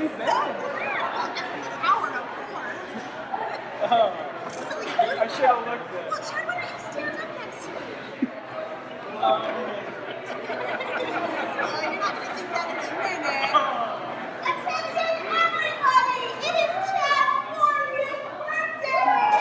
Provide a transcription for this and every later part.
really So bad. glad. Howard, of course. Oh, So we I should have looked Well, at Chad, why don't you stand up next to me? Oh, you're not going to think that in a minute. Attention, everybody! It is Chad's 40th birthday!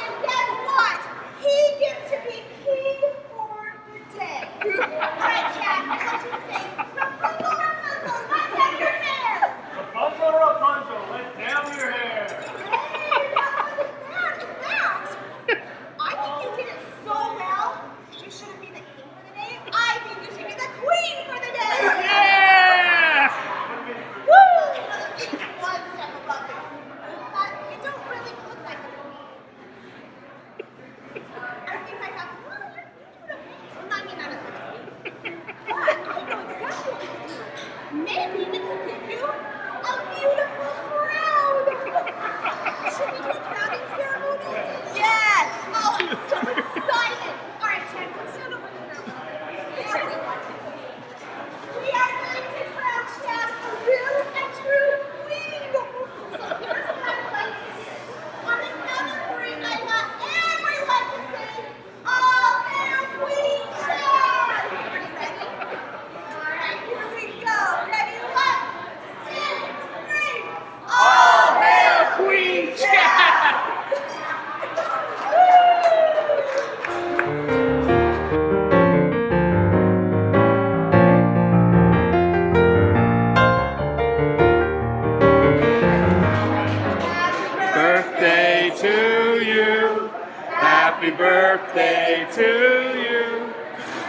And guess what? He gets to be king for the day. All right, Chad, I want you to say, Rapunzel, Rapunzel, let down your hair! Rapunzel, Rapunzel, let down your hair. Hey, that wasn't bad. In fact, I think you did it so well, you shouldn't be the king for the day. I think you should be the queen for the day. Yeah! Woo! The king's one step above the queen, but you don't really look like a queen. I think I have one. You're doing okay. Well, not me, not as much as me. But I know exactly what we can do. Maybe we can give you a beautiful crown. Should we do a crowning ceremony? Yes! Oh, I'm so excited! All right, Chad, come stand over here a little bit. Everyone. We are going to crown Chad a real and true queen. So here's what I'd like to do. On the count of three, I want everyone to sing All Hail Queen Chad! Are you ready? All right, here we go. Ready? 1, 2, 3. All hail Queen Chad! Birthday to you. Happy birthday to you.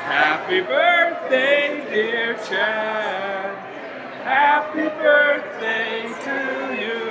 Happy birthday, dear Chad. Happy birthday to you.